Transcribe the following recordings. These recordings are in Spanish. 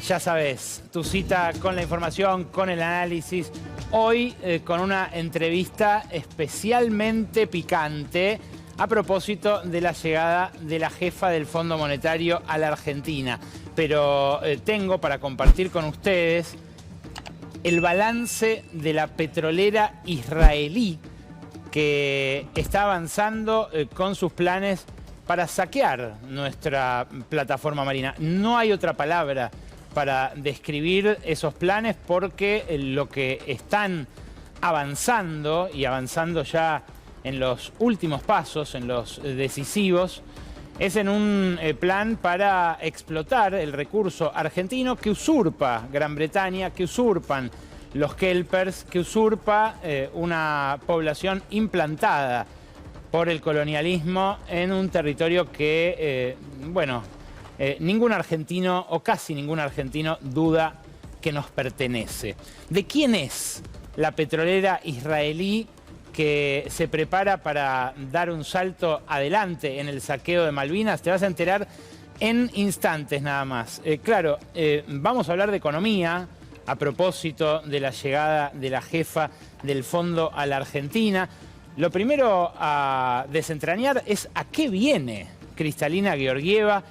Ya sabes, tu cita con la información, con el análisis. Hoy con una entrevista especialmente picante a propósito de la llegada de la jefa del Fondo Monetario a la Argentina. Pero tengo para compartir con ustedes el balance de la petrolera israelí que está avanzando con sus planes para saquear nuestra plataforma marina. No hay otra palabra para describir esos planes porque lo que están avanzando, y avanzando ya en los últimos pasos, en los decisivos, es en un plan para explotar el recurso argentino que usurpa Gran Bretaña, que usurpan los kelpers, que usurpa una población implantada por el colonialismo en un territorio que, ningún argentino o casi ningún argentino duda que nos pertenece. ¿De quién es la petrolera israelí que se prepara para dar un salto adelante en el saqueo de Malvinas? Te vas a enterar en instantes nada más. Vamos a hablar de economía a propósito de la llegada de la jefa del fondo a la Argentina. Lo primero a desentrañar es a qué viene Kristalina Georgieva,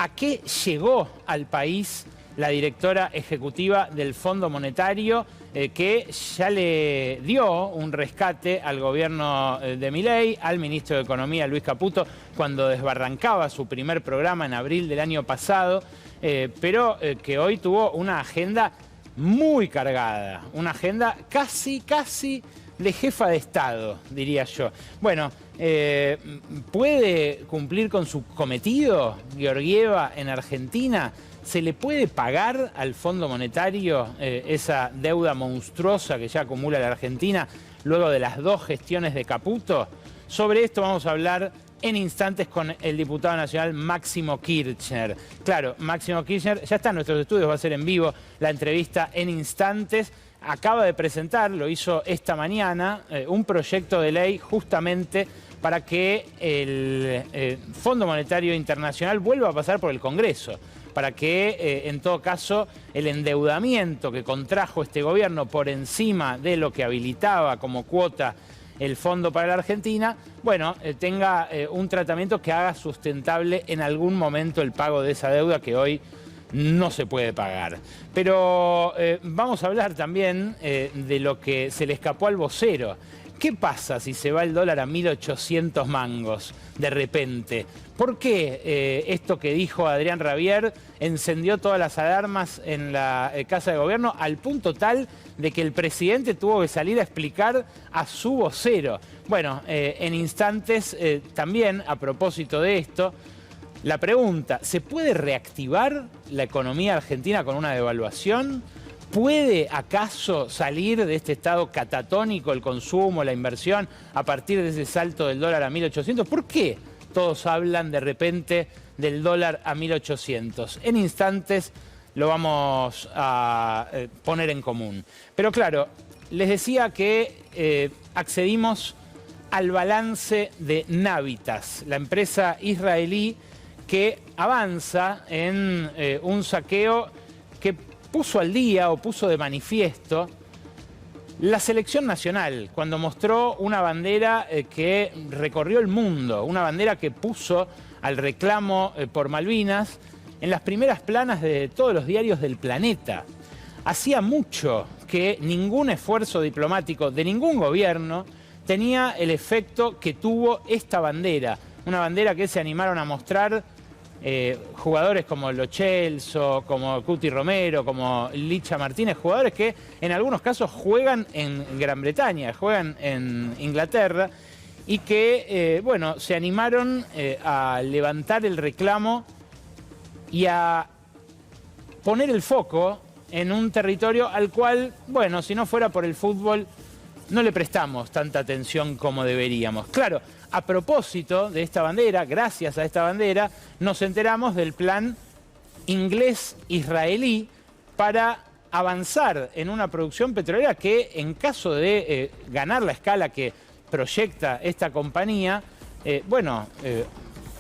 a qué llegó al país la directora ejecutiva del Fondo Monetario, que ya le dio un rescate al gobierno de Milei, al ministro de Economía, Luis Caputo, cuando desbarrancaba su primer programa en abril del año pasado, pero que hoy tuvo una agenda muy cargada, una agenda casi de jefa de Estado, diría yo. Bueno, ¿puede cumplir con su cometido Georgieva en Argentina? ¿Se le puede pagar al Fondo Monetario esa deuda monstruosa que ya acumula la Argentina luego de las dos gestiones de Caputo? Sobre esto vamos a hablar en instantes con el diputado nacional Máximo Kirchner. Claro, Máximo Kirchner ya está en nuestros estudios, va a ser en vivo la entrevista en instantes. Acaba de presentar, lo hizo esta mañana, un proyecto de ley justamente para que el Fondo Monetario Internacional vuelva a pasar por el Congreso, para que en todo caso el endeudamiento que contrajo este gobierno por encima de lo que habilitaba como cuota el Fondo para la Argentina, tenga un tratamiento que haga sustentable en algún momento el pago de esa deuda que hoy no se puede pagar. Pero vamos a hablar también de lo que se le escapó al vocero. ¿Qué pasa si se va el dólar a 1.800 mangos de repente? ¿Por qué esto que dijo Adrián Rabier encendió todas las alarmas en la Casa de Gobierno al punto tal de que el presidente tuvo que salir a explicar a su vocero? Bueno, en instantes también a propósito de esto, la pregunta, ¿se puede reactivar la economía argentina con una devaluación? ¿Puede acaso salir de este estado catatónico el consumo, la inversión, a partir de ese salto del dólar a 1.800? ¿Por qué todos hablan de repente del dólar a 1.800? En instantes lo vamos a poner en común. Pero claro, les decía que accedimos al balance de Navitas, la empresa israelí que avanza en un saqueo que puso al día o puso de manifiesto la selección nacional, cuando mostró una bandera que recorrió el mundo, una bandera que puso al reclamo por Malvinas en las primeras planas de todos los diarios del planeta. Hacía mucho que ningún esfuerzo diplomático de ningún gobierno tenía el efecto que tuvo esta bandera, una bandera que se animaron a mostrar jugadores como Lo Celso, como Cuti Romero, como Licha Martínez, jugadores que en algunos casos juegan en Gran Bretaña, juegan en Inglaterra, y que, se animaron a levantar el reclamo y a poner el foco en un territorio al cual, si no fuera por el fútbol, no le prestamos tanta atención como deberíamos. Claro, a propósito de esta bandera, gracias a esta bandera, nos enteramos del plan inglés-israelí para avanzar en una producción petrolera que, en caso de ganar la escala que proyecta esta compañía,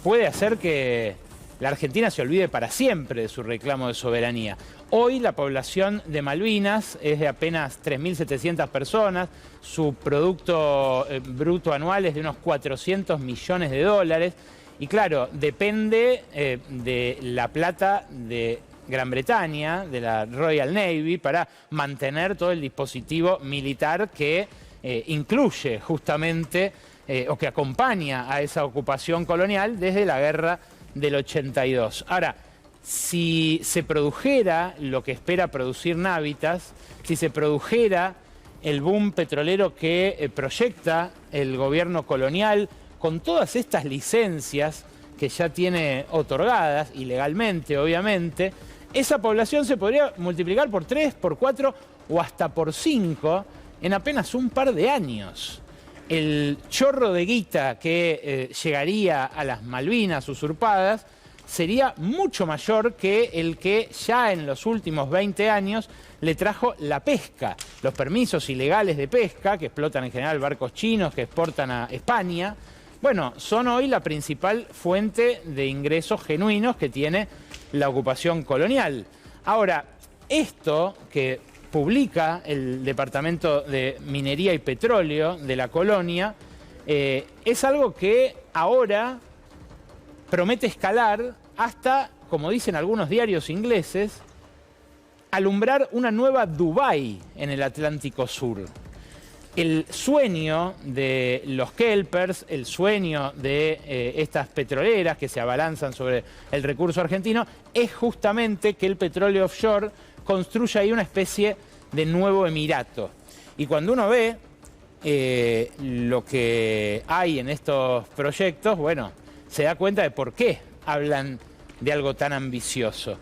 puede hacer que la Argentina se olvide para siempre de su reclamo de soberanía. Hoy la población de Malvinas es de apenas 3.700 personas, su producto bruto anual es de unos 400 millones de dólares y claro, depende de la plata de Gran Bretaña, de la Royal Navy, para mantener todo el dispositivo militar que incluye justamente o que acompaña a esa ocupación colonial desde la guerra del 82. Ahora, si se produjera lo que espera producir Navitas, si se produjera el boom petrolero que proyecta el gobierno colonial con todas estas licencias que ya tiene otorgadas, ilegalmente obviamente, esa población se podría multiplicar por 3, por 4 o hasta por 5 en apenas un par de años. El chorro de guita que llegaría a las Malvinas usurpadas sería mucho mayor que el que ya en los últimos 20 años le trajo la pesca. Los permisos ilegales de pesca, que explotan en general barcos chinos que exportan a España, bueno, son hoy la principal fuente de ingresos genuinos que tiene la ocupación colonial. Ahora, esto que publica el Departamento de Minería y Petróleo de la colonia es algo que ahora promete escalar hasta, como dicen algunos diarios ingleses, alumbrar una nueva Dubái en el Atlántico Sur. El sueño de los kelpers, el sueño de estas petroleras que se abalanzan sobre el recurso argentino, es justamente que el petróleo offshore construya ahí una especie de nuevo emirato. Y cuando uno ve lo que hay en estos proyectos, bueno, se da cuenta de por qué hablan de algo tan ambicioso.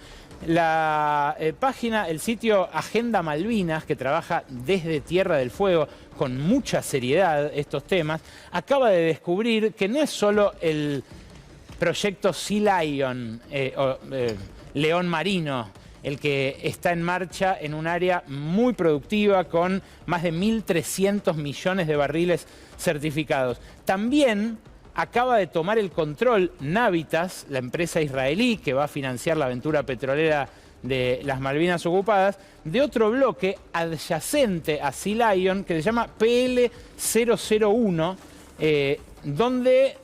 La página, el sitio Agenda Malvinas, que trabaja desde Tierra del Fuego con mucha seriedad estos temas, acaba de descubrir que no es solo el proyecto Sea Lion, León Marino, el que está en marcha en un área muy productiva con más de 1.300 millones de barriles certificados. También acaba de tomar el control Navitas, la empresa israelí que va a financiar la aventura petrolera de las Malvinas ocupadas, de otro bloque adyacente a Sea Lion que se llama PL001, donde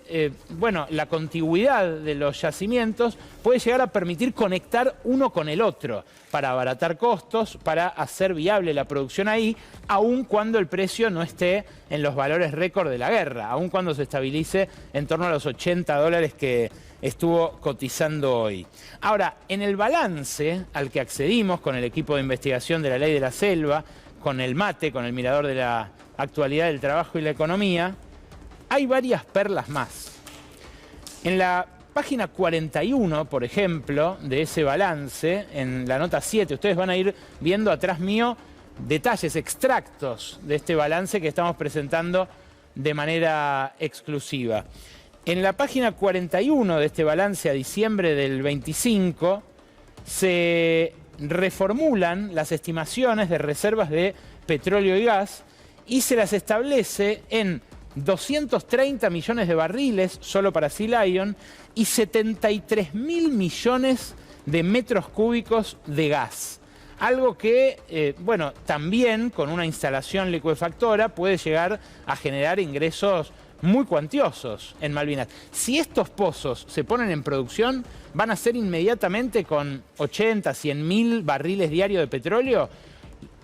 bueno, la contigüidad de los yacimientos puede llegar a permitir conectar uno con el otro para abaratar costos, para hacer viable la producción ahí, aun cuando el precio no esté en los valores récord de la guerra, aun cuando se estabilice en torno a los $80 que estuvo cotizando hoy. Ahora, en el balance al que accedimos con el equipo de investigación de la Ley de la Selva, con el MATE, con el Mirador de la Actualidad del Trabajo y la Economía, hay varias perlas más. En la página 41, por ejemplo, de ese balance, en la nota 7, ustedes van a ir viendo atrás mío detalles, extractos de este balance que estamos presentando de manera exclusiva. En la página 41 de este balance a diciembre del 25, se reformulan las estimaciones de reservas de petróleo y gas y se las establece en 230 millones de barriles solo para Sea Lion y 73.000 millones de metros cúbicos de gas. Algo que, bueno, también con una instalación licuefactora puede llegar a generar ingresos muy cuantiosos en Malvinas. Si estos pozos se ponen en producción, van a ser inmediatamente con 80, 100.000 barriles diarios de petróleo,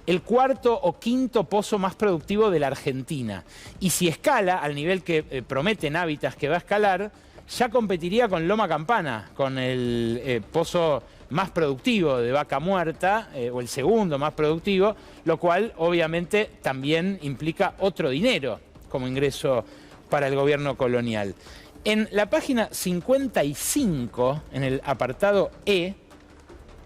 el cuarto o quinto pozo más productivo de la Argentina. Y si escala al nivel que promete Navitas que va a escalar, ya competiría con Loma Campana, con el pozo más productivo de Vaca Muerta, o el segundo más productivo, lo cual obviamente también implica otro dinero como ingreso para el gobierno colonial. En la página 55, en el apartado E,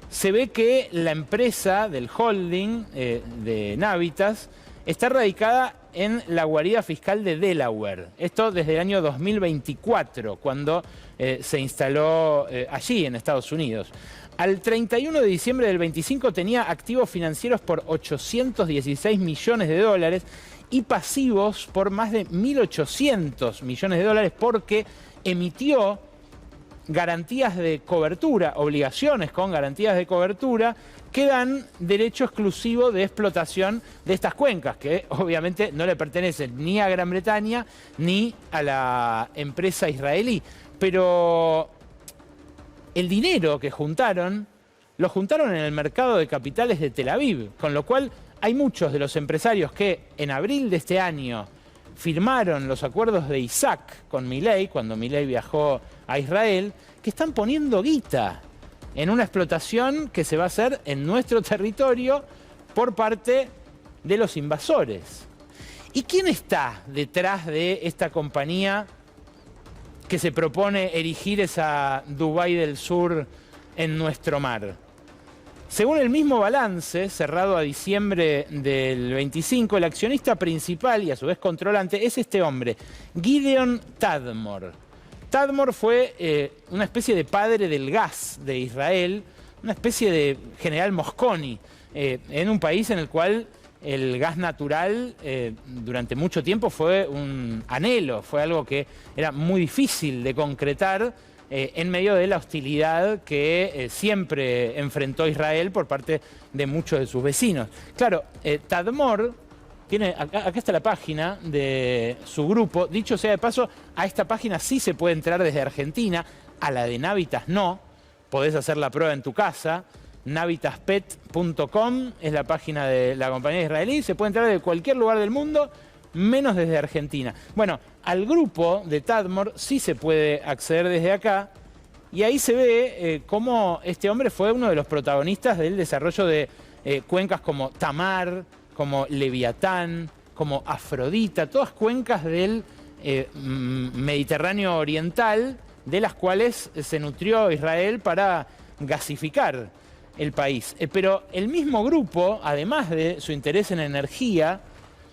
se ve que la empresa del holding de Navitas está radicada en la guarida fiscal de Delaware. Esto desde el año 2024, cuando se instaló allí, en Estados Unidos. Al 31 de diciembre del 25 tenía activos financieros por 816 millones de dólares y pasivos por más de 1.800 millones de dólares porque emitió garantías de cobertura, obligaciones con garantías de cobertura que dan derecho exclusivo de explotación de estas cuencas, que obviamente no le pertenecen ni a Gran Bretaña ni a la empresa israelí. Pero el dinero que juntaron, lo juntaron en el mercado de capitales de Tel Aviv, con lo cual hay muchos de los empresarios que en abril de este año firmaron los acuerdos de Isaac con Milei, cuando Milei viajó a Israel, que están poniendo guita en una explotación que se va a hacer en nuestro territorio por parte de los invasores. ¿Y quién está detrás de esta compañía que se propone erigir esa Dubái del Sur en nuestro mar? Según el mismo balance, cerrado a diciembre del 25, el accionista principal y a su vez controlante es este hombre, Gideon Tadmor. Tadmor fue una especie de padre del gas de Israel, una especie de general Mosconi, en un país en el cual el gas natural durante mucho tiempo fue un anhelo, fue algo que era muy difícil de concretar en medio de la hostilidad que siempre enfrentó Israel por parte de muchos de sus vecinos. Claro, Tadmor tiene, acá está la página de su grupo. Dicho sea de paso, a esta página sí se puede entrar desde Argentina, a la de Navitas no. Podés hacer la prueba en tu casa. Navitaspet.com es la página de la compañía israelí. Se puede entrar de cualquier lugar del mundo, menos desde Argentina. Bueno, al grupo de Tadmor sí se puede acceder desde acá. Y ahí se ve cómo este hombre fue uno de los protagonistas del desarrollo de cuencas como Tamar, como Leviatán, como Afrodita, todas cuencas del Mediterráneo Oriental, de las cuales se nutrió Israel para gasificar el país. Pero el mismo grupo, además de su interés en energía,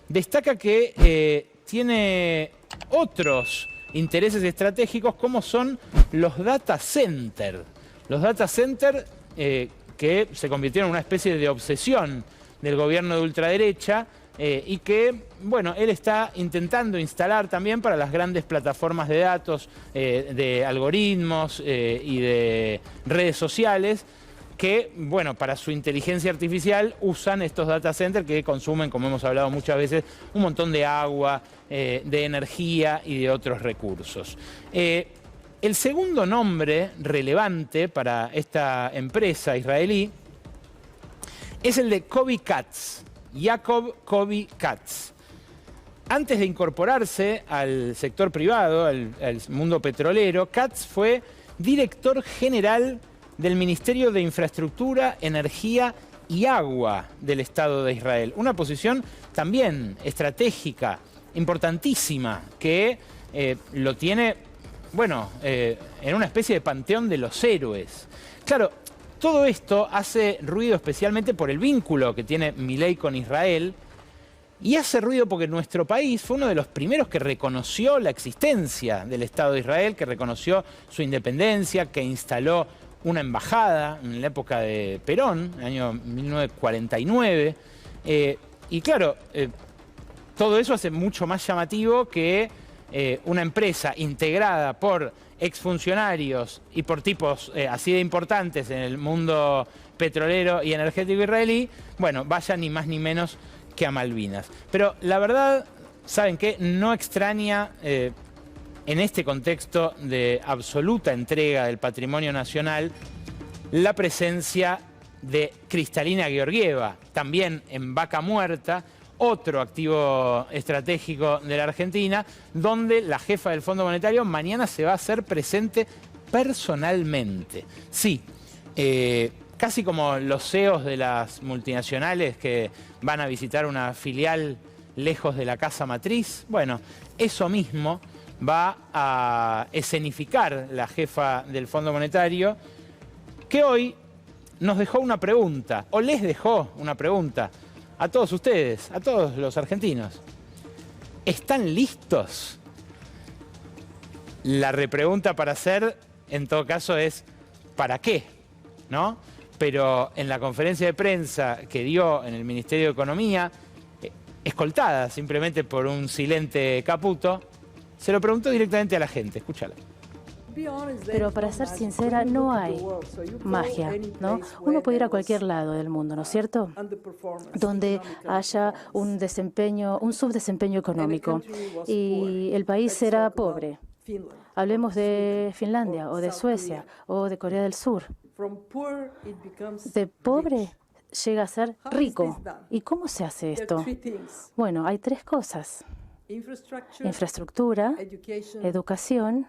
destaca que tiene otros intereses estratégicos como son los data centers. Los data centers que se convirtieron en una especie de obsesión del gobierno de ultraderecha y que, bueno, él está intentando instalar también para las grandes plataformas de datos, de algoritmos y de redes sociales, que, bueno, para su inteligencia artificial usan estos data centers que consumen, como hemos hablado muchas veces, un montón de agua, de energía y de otros recursos. El segundo nombre relevante para esta empresa israelí es el de Kobi Katz, Jacob Kobi Katz. Antes de incorporarse al sector privado, al mundo petrolero, Katz fue director general del Ministerio de Infraestructura, Energía y Agua del Estado de Israel. Una posición también estratégica, importantísima, que lo tiene, bueno, en una especie de panteón de los héroes. Claro, todo esto hace ruido especialmente por el vínculo que tiene Milei con Israel, y hace ruido porque nuestro país fue uno de los primeros que reconoció la existencia del Estado de Israel, que reconoció su independencia, que instaló una embajada en la época de Perón, en el año 1949. Y claro, todo eso hace mucho más llamativo que una empresa integrada por exfuncionarios y por tipos así de importantes en el mundo petrolero y energético israelí, bueno, vaya ni más ni menos que a Malvinas. Pero la verdad, ¿saben qué? No extraña en este contexto de absoluta entrega del patrimonio nacional la presencia de Kristalina Georgieva, también en Vaca Muerta, otro activo estratégico de la Argentina, donde la jefa del Fondo Monetario mañana se va a hacer presente personalmente. Sí, casi como los CEOs de las multinacionales que van a visitar una filial lejos de la casa matriz. Bueno, eso mismo va a escenificar la jefa del Fondo Monetario, que hoy nos dejó una pregunta, o les dejó una pregunta a todos ustedes, a todos los argentinos. ¿Están listos? La repregunta para hacer, en todo caso, es ¿para qué? ¿No? Pero en la conferencia de prensa que dio en el Ministerio de Economía, escoltada simplemente por un silente Caputo, se lo preguntó directamente a la gente. Escúchala. Pero para ser sincera, no hay magia, ¿no? Uno puede ir a cualquier lado del mundo, ¿no es cierto?, donde haya un subdesempeño económico y el país era pobre. Hablemos de Finlandia o de Suecia o de Corea del Sur. De pobre llega a ser rico. ¿Y cómo se hace esto? Bueno, hay tres cosas: infraestructura, educación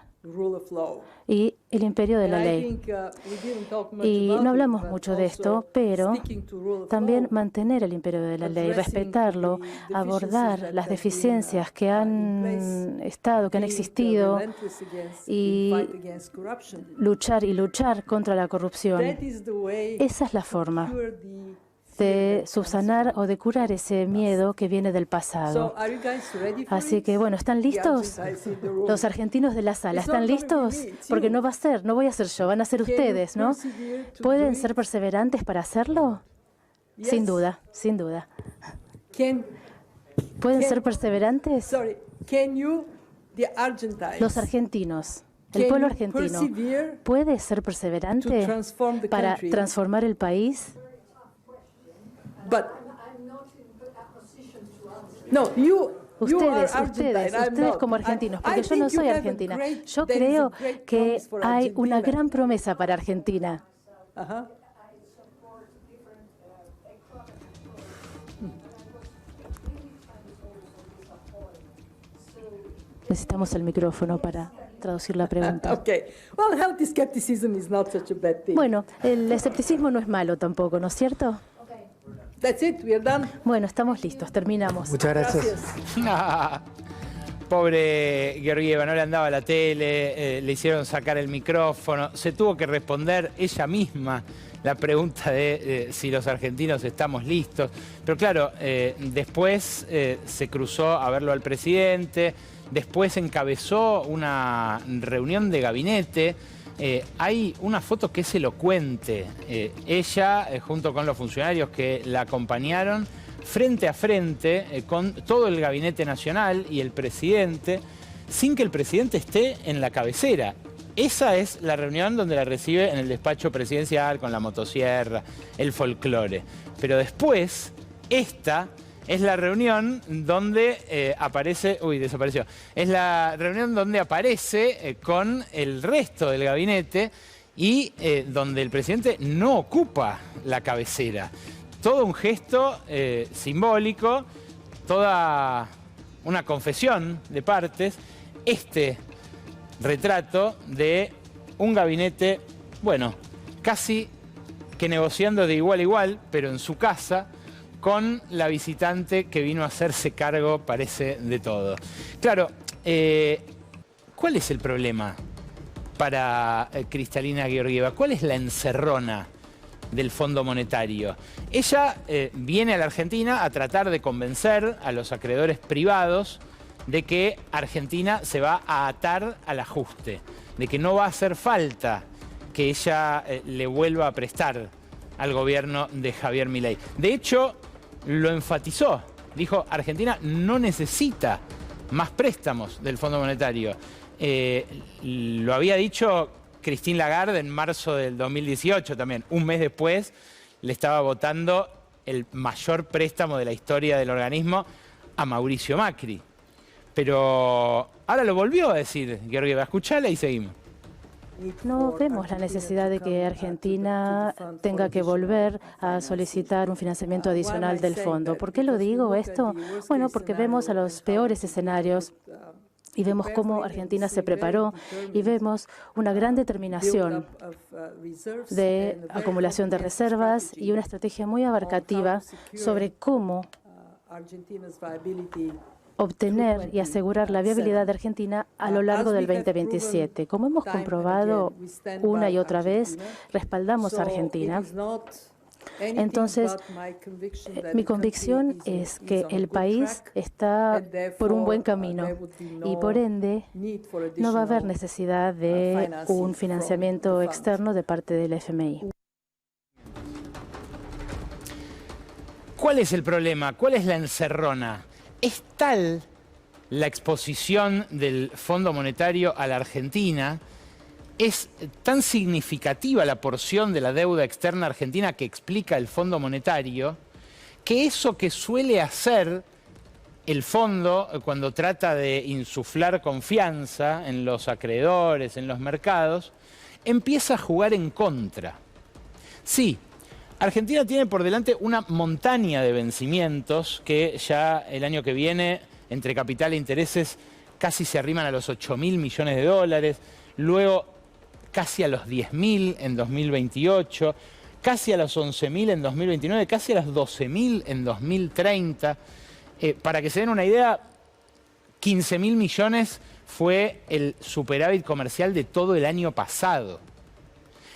y el imperio de la ley. Y no hablamos mucho de esto, pero también mantener el imperio de la ley, respetarlo, abordar las deficiencias que han existido y luchar contra la corrupción. Esa es la forma de subsanar o de curar ese miedo que viene del pasado. Así que, bueno, ¿están listos? Los argentinos de la sala, ¿están listos? Porque no voy a ser yo, van a ser ustedes, ¿no? ¿Pueden ser perseverantes para hacerlo? Sin duda, sin duda. ¿Pueden ser perseverantes? Los argentinos, el pueblo argentino, ¿puede ser perseverante para transformar el país? Ustedes como argentinos, porque yo no soy argentina. Yo creo que hay una gran promesa para Argentina. Necesitamos el micrófono para traducir la pregunta. Bueno, el escepticismo no es malo tampoco, ¿no es cierto? Bueno, estamos listos, terminamos. Muchas gracias. Pobre Georgieva, no le andaba la tele, le hicieron sacar el micrófono, se tuvo que responder ella misma la pregunta de si los argentinos estamos listos. Pero claro, después se cruzó a verlo al presidente, después encabezó una reunión de gabinete. Hay una foto que es elocuente. Ella, junto con los funcionarios que la acompañaron, frente a frente, con todo el gabinete nacional y el presidente, sin que el presidente esté en la cabecera. Esa es la reunión donde la recibe en el despacho presidencial, con la motosierra, el folclore. Pero después, esta es la reunión donde aparece... Uy, desapareció. Es la reunión donde aparece con el resto del gabinete y donde el presidente no ocupa la cabecera. Todo un gesto simbólico, toda una confesión de partes. Este retrato de un gabinete, bueno, casi que negociando de igual a igual, pero en su casa, con la visitante que vino a hacerse cargo, parece, de todo. Claro, ¿cuál es el problema para Kristalina Georgieva? ¿Cuál es la encerrona del Fondo Monetario? Ella viene a la Argentina a tratar de convencer a los acreedores privados de que Argentina se va a atar al ajuste, de que no va a hacer falta que ella le vuelva a prestar al gobierno de Javier Milei. De hecho, lo enfatizó. Dijo, Argentina no necesita más préstamos del Fondo Monetario. Lo había dicho Christine Lagarde en marzo del 2018 también. Un mes después le estaba votando el mayor préstamo de la historia del organismo a Mauricio Macri. Pero ahora lo volvió a decir Georgieva. Escuchala y seguimos. No vemos la necesidad de que Argentina tenga que volver a solicitar un financiamiento adicional del fondo. ¿Por qué lo digo esto? Bueno, porque vemos a los peores escenarios y vemos cómo Argentina se preparó y vemos una gran determinación de acumulación de reservas y una estrategia muy abarcativa sobre cómo obtener y asegurar la viabilidad de Argentina a lo largo del 2027. Como hemos comprobado una y otra vez, respaldamos a Argentina. Entonces, mi convicción es que el país está por un buen camino y, por ende, no va a haber necesidad de un financiamiento externo de parte del FMI. ¿Cuál es el problema? ¿Cuál es la encerrona? Es tal la exposición del Fondo Monetario a la Argentina es tan significativa la porción de la deuda externa argentina que explica el Fondo Monetario, que eso que suele hacer el fondo cuando trata de insuflar confianza en los acreedores, en los mercados, empieza a jugar en contra. Sí, Argentina tiene por delante una montaña de vencimientos que ya el año que viene, entre capital e intereses, casi se arriman a los 8.000 millones de dólares, luego casi a los 10.000 en 2028, casi a los 11.000 en 2029, casi a los 12.000 en 2030. Para que se den una idea, 15.000 millones fue el superávit comercial de todo el año pasado.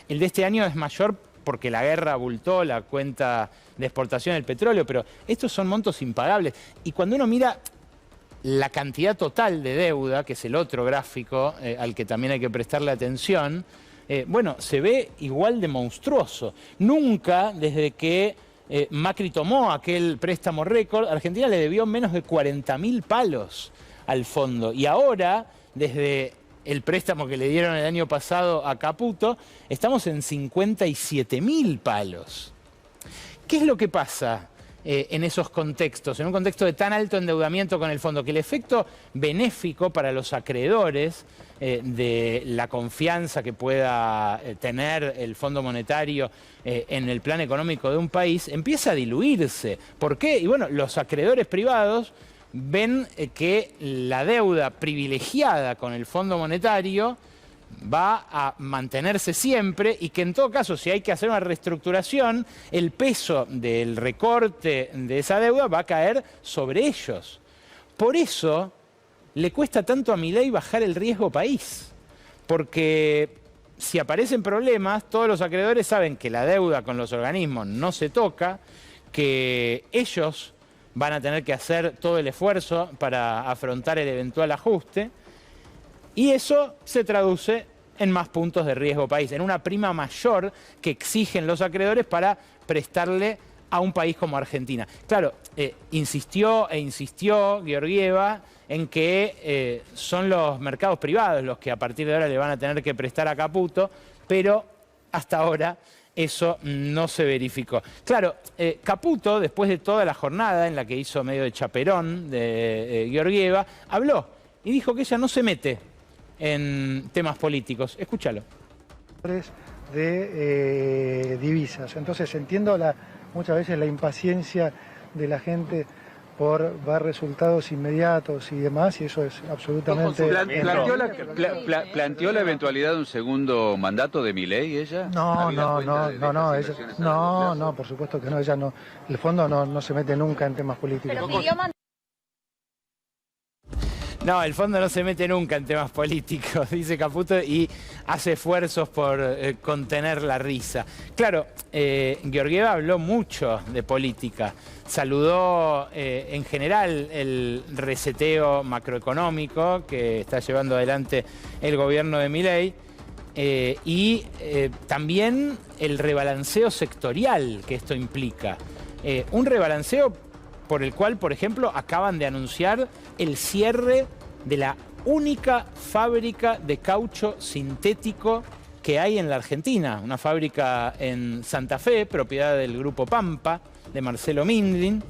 El de este año es mayor porque la guerra abultó la cuenta de exportación del petróleo, pero estos son montos impagables. Y cuando uno mira la cantidad total de deuda, que es el otro gráfico al que también hay que prestarle atención, bueno, se ve igual de monstruoso. Nunca, desde que Macri tomó aquel préstamo récord, Argentina le debió menos de 40.000 palos al fondo. Y ahora, desde el préstamo que le dieron el año pasado a Caputo, estamos en 57.000 palos. ¿Qué es lo que pasa en esos contextos, en un contexto de tan alto endeudamiento con el fondo? Que el efecto benéfico para los acreedores de la confianza que pueda tener el Fondo Monetario en el plan económico de un país empieza a diluirse. ¿Por qué? Y bueno, los acreedores privados ven que la deuda privilegiada con el Fondo Monetario va a mantenerse siempre y que en todo caso, si hay que hacer una reestructuración, el peso del recorte de esa deuda va a caer sobre ellos. Por eso le cuesta tanto a Milei bajar el riesgo país, porque si aparecen problemas, todos los acreedores saben que la deuda con los organismos no se toca, que ellos van a tener que hacer todo el esfuerzo para afrontar el eventual ajuste, y eso se traduce en más puntos de riesgo país, en una prima mayor que exigen los acreedores para prestarle a un país como Argentina. Claro, insistió Georgieva en que son los mercados privados los que a partir de ahora le van a tener que prestar a Caputo, pero hasta ahora eso no se verificó. Claro, Caputo, después de toda la jornada en la que hizo medio de chaperón de Georgieva, habló y dijo que ella no se mete en temas políticos. Escúchalo. De divisas. Entonces entiendo muchas veces la impaciencia de la gente por ver resultados inmediatos y demás, y eso es absolutamente... ¿Planteó la eventualidad de un segundo mandato de Milei ella? No, por supuesto que no, ella no, el fondo no se mete nunca en temas políticos. No, el fondo no se mete nunca en temas políticos, dice Caputo, y hace esfuerzos por contener la risa. Claro, Georgieva habló mucho de política, saludó en general el reseteo macroeconómico que está llevando adelante el gobierno de Milei y también el rebalanceo sectorial que esto implica. Un rebalanceo por el cual, por ejemplo, acaban de anunciar el cierre de la única fábrica de caucho sintético que hay en la Argentina, una fábrica en Santa Fe, propiedad del Grupo Pampa, de Marcelo Mindlin,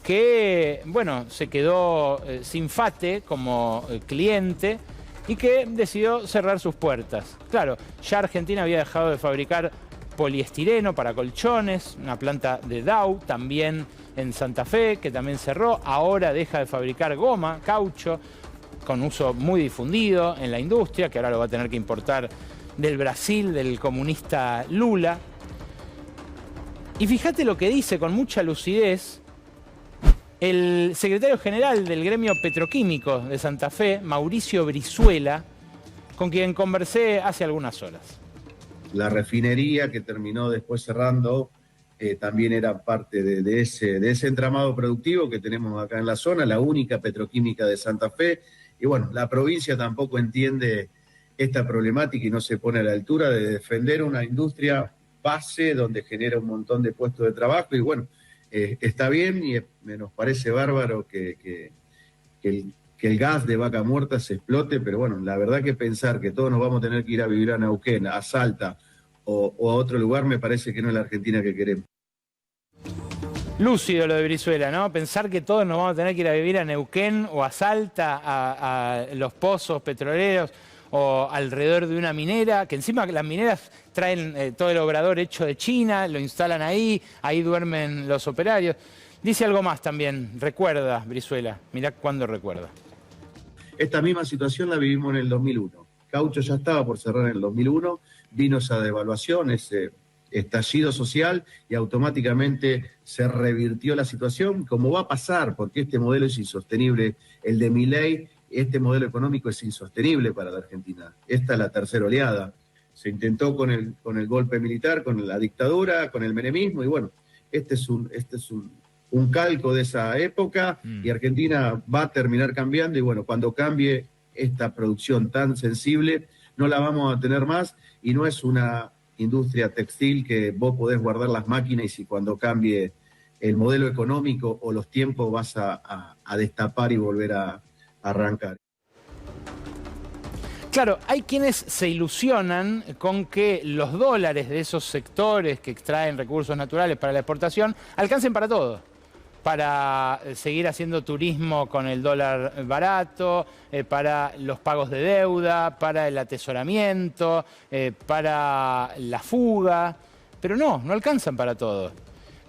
que, bueno, se quedó sin FATE como cliente y que decidió cerrar sus puertas. Claro, ya Argentina había dejado de fabricar poliestireno para colchones, una planta de Dow, también en Santa Fe, que también cerró. Ahora deja de fabricar goma, caucho, con uso muy difundido en la industria, que ahora lo va a tener que importar del Brasil, del comunista Lula. Y fíjate lo que dice con mucha lucidez el secretario general del gremio petroquímico de Santa Fe, Mauricio Brizuela, con quien conversé hace algunas horas. La refinería que terminó después cerrando también era parte de ese entramado productivo que tenemos acá en la zona, la única petroquímica de Santa Fe. Y bueno, la provincia tampoco entiende esta problemática y no se pone a la altura de defender una industria base donde genera un montón de puestos de trabajo. Y bueno, está bien y nos parece bárbaro que que el gas de Vaca Muerta se explote, pero bueno, la verdad que pensar que todos nos vamos a tener que ir a vivir a Neuquén, a Salta o a otro lugar, me parece que no es la Argentina que queremos. Lúcido lo de Brizuela, ¿no? Pensar que todos nos vamos a tener que ir a vivir a Neuquén o a Salta, a los pozos petroleros o alrededor de una minera, que encima las mineras traen todo el obrador hecho de China, lo instalan ahí duermen los operarios. Dice algo más también, recuerda Brizuela, mirá cuándo recuerda. Esta misma situación la vivimos en el 2001. Caucho ya estaba por cerrar en el 2001, vino esa devaluación, ese estallido social y automáticamente se revirtió la situación, como va a pasar, porque este modelo es insostenible, el de Milei, este modelo económico es insostenible para la Argentina. Esta es la tercera oleada. Se intentó con el golpe militar, con la dictadura, con el menemismo, y bueno, este es un calco de esa época, y Argentina va a terminar cambiando, y bueno, cuando cambie esta producción tan sensible, no la vamos a tener más, y no es una industria textil que vos podés guardar las máquinas y cuando cambie el modelo económico o los tiempos vas a destapar y volver a arrancar. Claro, hay quienes se ilusionan con que los dólares de esos sectores que extraen recursos naturales para la exportación alcancen para todo. Para seguir haciendo turismo con el dólar barato, para los pagos de deuda, para el atesoramiento, para la fuga, pero no alcanzan para todo.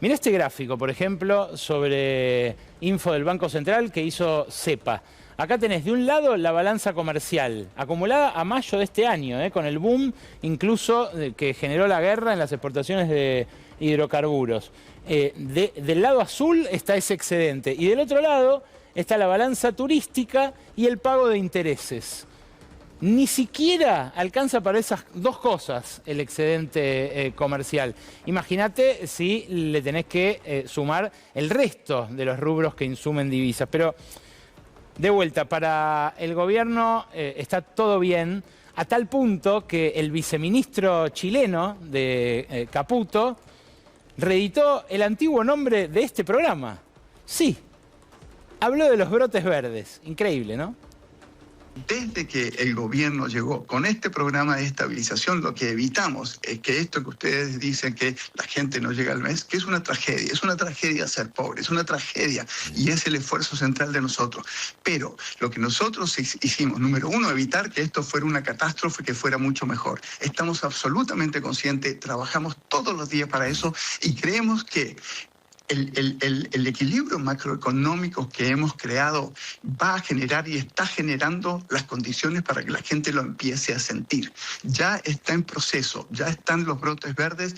Mirá este gráfico, por ejemplo, sobre info del Banco Central que hizo CEPA. Acá tenés de un lado la balanza comercial, acumulada a mayo de este año, con el boom incluso que generó la guerra en las exportaciones de hidrocarburos. Del lado azul está ese excedente y del otro lado está la balanza turística y el pago de intereses. Ni siquiera alcanza para esas dos cosas el excedente comercial. Imagínate si le tenés que sumar el resto de los rubros que insumen divisas. Pero, de vuelta, para el gobierno está todo bien, a tal punto que el viceministro chileno de Caputo reeditó el antiguo nombre de este programa. Sí, habló de los brotes verdes. Increíble, ¿no? Desde que el gobierno llegó con este programa de estabilización, lo que evitamos es que esto que ustedes dicen que la gente no llega al mes, que es una tragedia ser pobre, es una tragedia y es el esfuerzo central de nosotros. Pero lo que nosotros hicimos, número uno, evitar que esto fuera una catástrofe, que fuera mucho mejor. Estamos absolutamente conscientes, trabajamos todos los días para eso y creemos que el equilibrio macroeconómico que hemos creado va a generar y está generando las condiciones para que la gente lo empiece a sentir. Ya está en proceso, ya están los brotes verdes.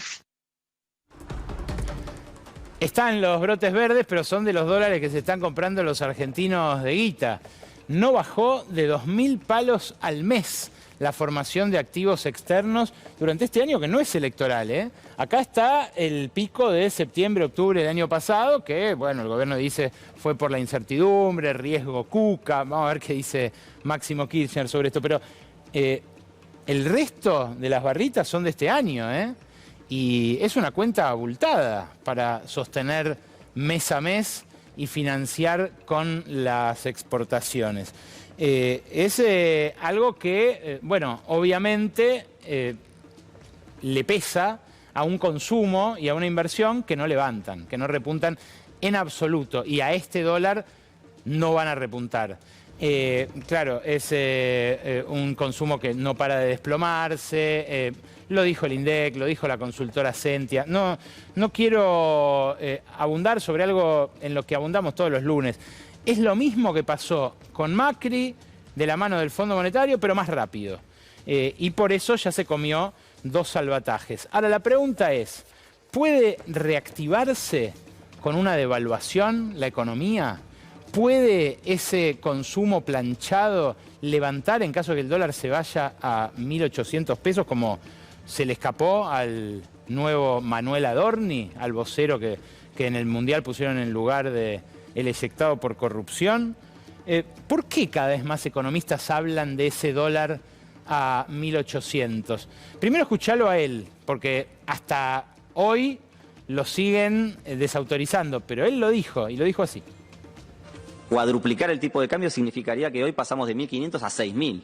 Están los brotes verdes, pero son de los dólares que se están comprando los argentinos de guita. No bajó de 2.000 palos al mes la formación de activos externos durante este año que no es electoral, ¿eh? Acá está el pico de septiembre, octubre del año pasado, que, bueno, el gobierno dice fue por la incertidumbre, riesgo Cuca. Vamos a ver qué dice Máximo Kirchner sobre esto. Pero el resto de las barritas son de este año, ¿eh? Y es una cuenta abultada para sostener mes a mes y financiar con las exportaciones. Es algo que, bueno, obviamente le pesa a un consumo y a una inversión que no levantan, que no repuntan en absoluto. Y a este dólar no van a repuntar. Claro, es un consumo que no para de desplomarse. Lo dijo el INDEC, lo dijo la consultora Sentia. No quiero abundar sobre algo en lo que abundamos todos los lunes. Es lo mismo que pasó con Macri, de la mano del Fondo Monetario, pero más rápido. Y por eso ya se comió 2 salvatajes. Ahora, la pregunta es, ¿puede reactivarse con una devaluación la economía? ¿Puede ese consumo planchado levantar en caso de que el dólar se vaya a 1.800 pesos, como se le escapó al nuevo Manuel Adorni, al vocero que en el Mundial pusieron en lugar de el eyectado por corrupción? ¿Por qué cada vez más economistas hablan de ese dólar a 1.800? Primero escuchalo a él, porque hasta hoy lo siguen desautorizando, pero él lo dijo, y lo dijo así. cuadruplicar el tipo de cambio significaría que hoy pasamos de 1.500 a 6.000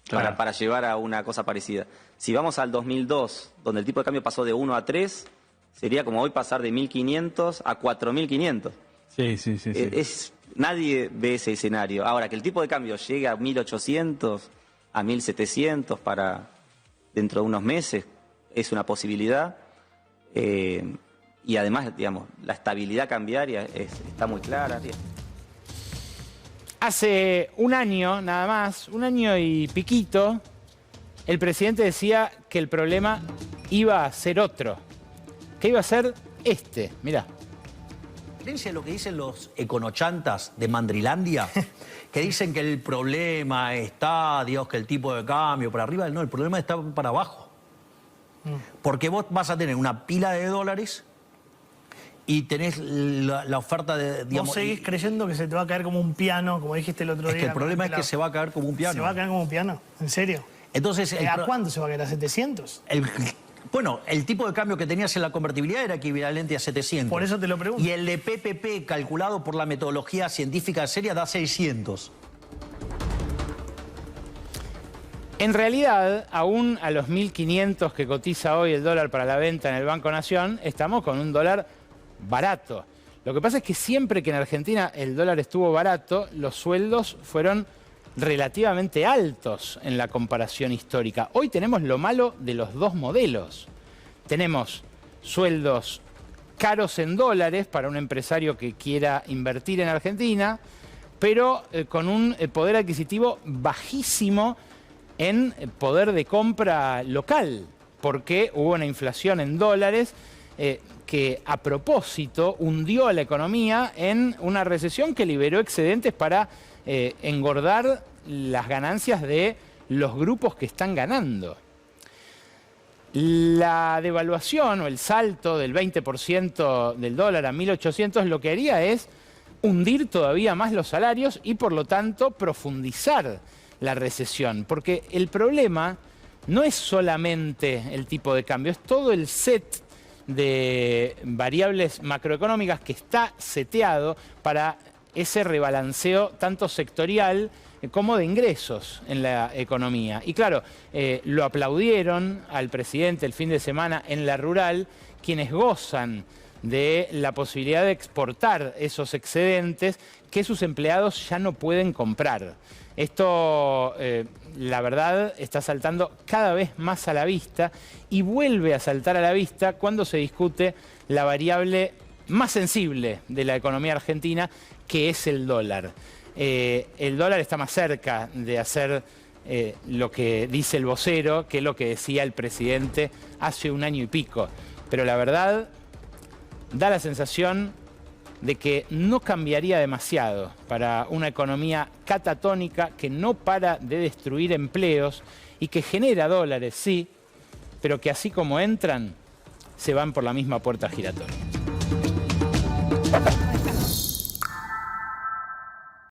para llevar a una cosa parecida. Si vamos al 2002, donde el tipo de cambio pasó de 1 a 3, sería como hoy pasar de 1.500 a 4.500. Sí. Nadie ve ese escenario. Ahora, que el tipo de cambio llegue a 1.800, a 1.700 para dentro de unos meses, es una posibilidad. Y además, digamos, la estabilidad cambiaria está muy clara. Hace un año, nada más, un año y piquito, el presidente decía que el problema iba a ser otro. Que iba a ser este, mirá. ¿Diferencia lo que dicen los econochantas de Mandrilandia? Que dicen que el problema está, Dios, que el tipo de cambio para arriba. No, el problema está para abajo. Porque vos vas a tener una pila de dólares y tenés la oferta de... Digamos, vos seguís creyendo que se te va a caer como un piano, como dijiste el otro día. Es que el problema es que se va a caer como un piano. ¿Se va a caer como un piano? ¿En serio? Entonces, ¿A cuánto se va a caer? ¿A 700? Bueno, el tipo de cambio que tenías en la convertibilidad era equivalente a 700. Por eso te lo pregunto. Y el de PPP, calculado por la metodología científica seria, da 600. En realidad, aún a los 1.500 que cotiza hoy el dólar para la venta en el Banco Nación, estamos con un dólar barato. Lo que pasa es que siempre que en Argentina el dólar estuvo barato, los sueldos fueron relativamente altos en la comparación histórica. Hoy tenemos lo malo de los dos modelos. Tenemos sueldos caros en dólares para un empresario que quiera invertir en Argentina, pero con un poder adquisitivo bajísimo en poder de compra local, porque hubo una inflación en dólares que a propósito hundió a la economía en una recesión que liberó excedentes para engordar las ganancias de los grupos que están ganando. La devaluación o el salto del 20% del dólar a 1.800 lo que haría es hundir todavía más los salarios y por lo tanto profundizar la recesión. Porque el problema no es solamente el tipo de cambio, es todo el set de variables macroeconómicas que está seteado para ese rebalanceo tanto sectorial como de ingresos en la economía. Y claro, lo aplaudieron al presidente el fin de semana en La Rural, quienes gozan de la posibilidad de exportar esos excedentes que sus empleados ya no pueden comprar. Esto, la verdad, está saltando cada vez más a la vista y vuelve a saltar a la vista cuando se discute la variable más sensible de la economía argentina, que es el dólar. El dólar está más cerca de hacer lo que dice el vocero que lo que decía el presidente hace un año y pico. Pero la verdad, da la sensación de que no cambiaría demasiado para una economía catatónica que no para de destruir empleos y que genera dólares, sí, pero que así como entran, se van por la misma puerta giratoria.